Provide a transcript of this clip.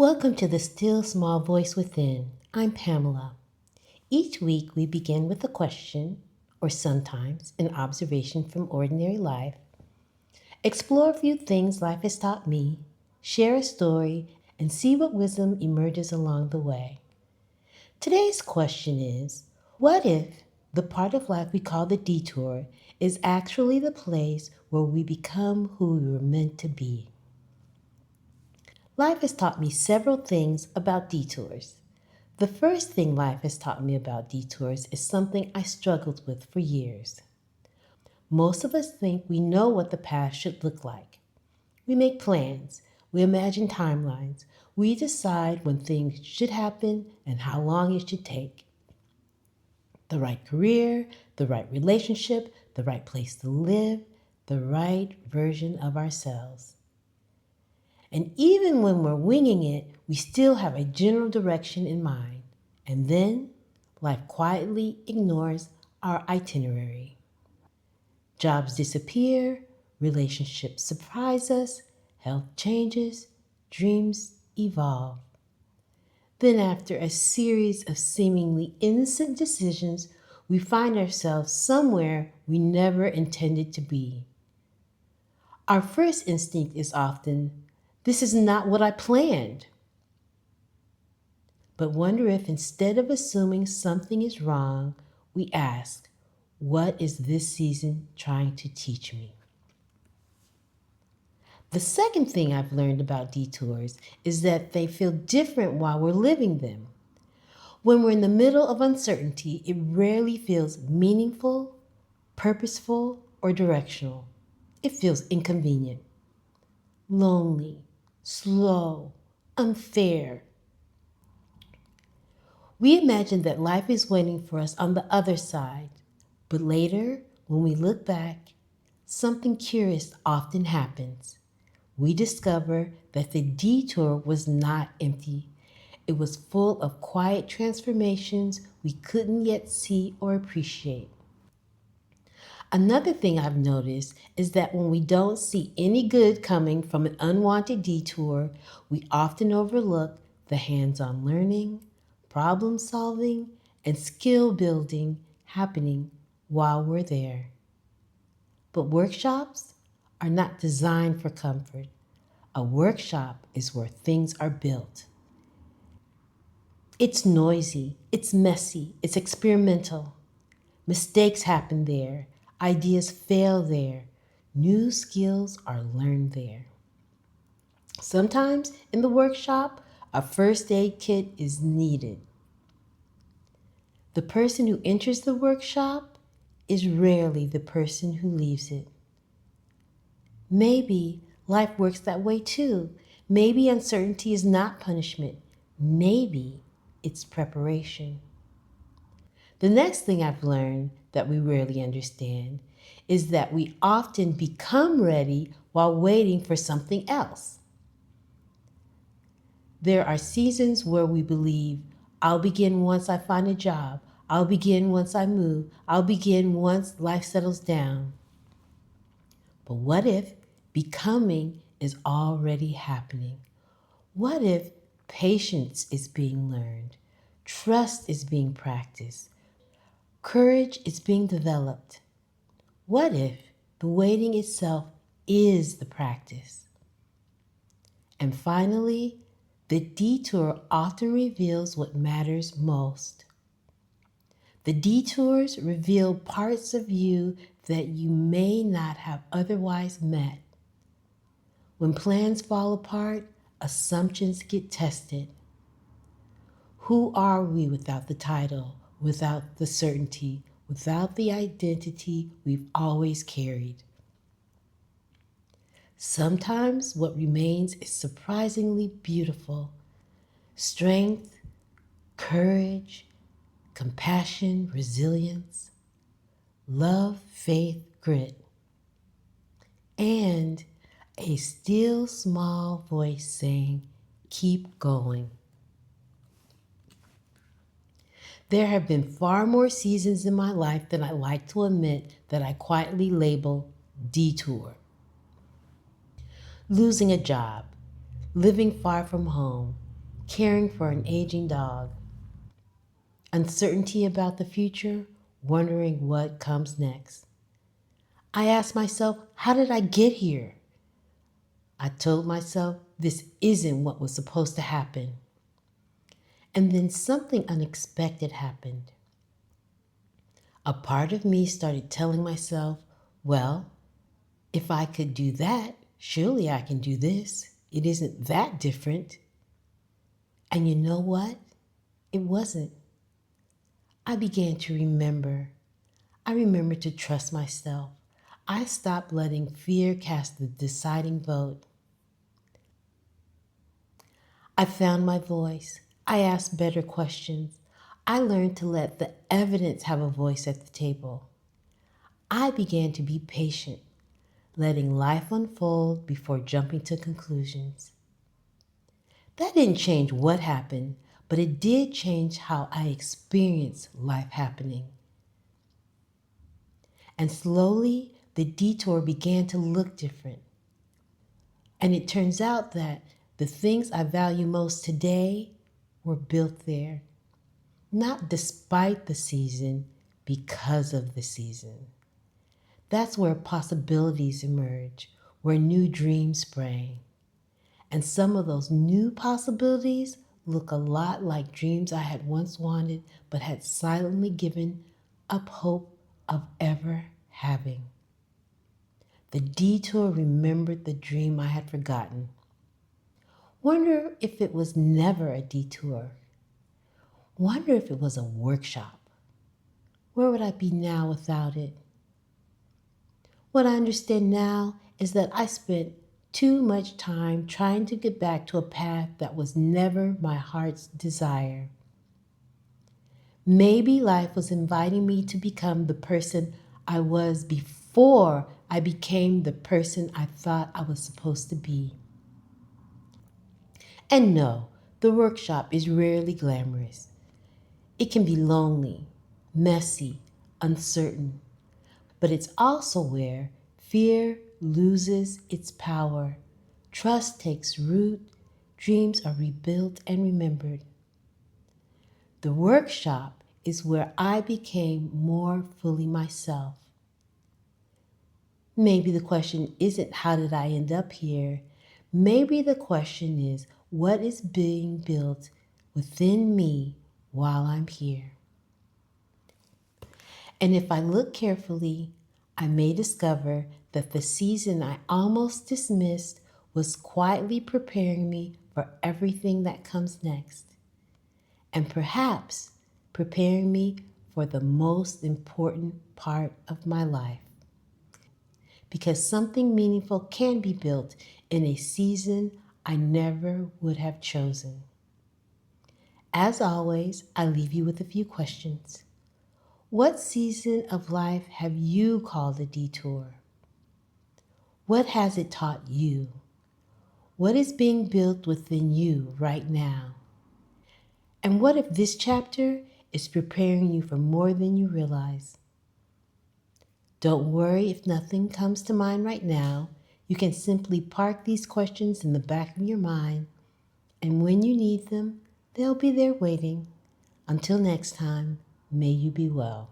Welcome to the Still Small Voice Within. I'm Pamela. Each week we begin with a question, or sometimes an observation from ordinary life, explore a few things life has taught me, share a story, and see what wisdom emerges along the way. Today's question is, what if the part of life we call the detour is actually the place where we become who we were meant to be? Life has taught me several things about detours. The first thing life has taught me about detours is something I struggled with for years. Most of us think we know what the past should look like. We make plans, we imagine timelines, we decide when things should happen and how long it should take. The right career, the right relationship, the right place to live, the right version of ourselves. And even when we're winging it, we still have a general direction in mind. And then life quietly ignores our itinerary. Jobs disappear, relationships surprise us, health changes, dreams evolve. Then after a series of seemingly innocent decisions, we find ourselves somewhere we never intended to be. Our first instinct is often, this is not what I planned. But wonder if instead of assuming something is wrong, we ask, what is this season trying to teach me? The second thing I've learned about detours is that they feel different while we're living them. When we're in the middle of uncertainty, it rarely feels meaningful, purposeful, or directional. It feels inconvenient, lonely, slow, unfair. We imagine that life is waiting for us on the other side, but later, when we look back, something curious often happens. We discover that the detour was not empty. It was full of quiet transformations we couldn't yet see or appreciate. Another thing I've noticed is that when we don't see any good coming from an unwanted detour, we often overlook the hands-on learning, problem solving, and skill building happening while we're there. But workshops are not designed for comfort. A workshop is where things are built. It's noisy, it's messy, it's experimental. Mistakes happen there, ideas fail there, new skills are learned there. Sometimes in the workshop, a first aid kit is needed. The person who enters the workshop is rarely the person who leaves it. Maybe life works that way too. Maybe uncertainty is not punishment. Maybe it's preparation. The next thing I've learned that we rarely understand is that we often become ready while waiting for something else. There are seasons where we believe, I'll begin once I find a job. I'll begin once I move. I'll begin once life settles down. But what if becoming is already happening? What if patience is being learned? Trust is being practiced? Courage is being developed? What if the waiting itself is the practice? And finally, the detour often reveals what matters most. The detours reveal parts of you that you may not have otherwise met. When plans fall apart, assumptions get tested. Who are we without the title, without the certainty, without the identity we've always carried? Sometimes what remains is surprisingly beautiful. Strength, courage, compassion, resilience, love, faith, grit, and a still small voice saying, keep going. There have been far more seasons in my life than I like to admit that I quietly label detour. Losing a job, living far from home, caring for an aging dog, uncertainty about the future, wondering what comes next. I asked myself, how did I get here? I told myself this isn't what was supposed to happen. And then something unexpected happened. A part of me started telling myself, well, if I could do that, surely I can do this. It isn't that different. And you know what? It wasn't. I began to remember. I remembered to trust myself. I stopped letting fear cast the deciding vote. I found my voice. I asked better questions. I learned to let the evidence have a voice at the table. I began to be patient, letting life unfold before jumping to conclusions. That didn't change what happened, but it did change how I experienced life happening. And slowly, the detour began to look different. And it turns out that the things I value most today were built there, not despite the season, because of the season. That's where possibilities emerge, where new dreams sprang. And some of those new possibilities look a lot like dreams I had once wanted but had silently given up hope of ever having. The detour remembered the dream I had forgotten. Wonder if it was never a detour. Wonder if it was a workshop. Where would I be now without it? What I understand now is that I spent too much time trying to get back to a path that was never my heart's desire. Maybe life was inviting me to become the person I was before I became the person I thought I was supposed to be. And no, the workshop is rarely glamorous. It can be lonely, messy, uncertain, but it's also where fear loses its power, trust takes root, dreams are rebuilt and remembered. The workshop is where I became more fully myself. Maybe the question isn't how did I end up here? Maybe the question is what is being built within me while I'm here? And if I look carefully, I may discover that the season I almost dismissed was quietly preparing me for everything that comes next. And perhaps preparing me for the most important part of my life. Because something meaningful can be built in a season I never would have chosen. As always, I leave you with a few questions. What season of life have you called a detour? What has it taught you? What is being built within you right now? And what if this chapter is preparing you for more than you realize? Don't worry if nothing comes to mind right now. You can simply park these questions in the back of your mind, and when you need them, they'll be there waiting. Until next time, may you be well.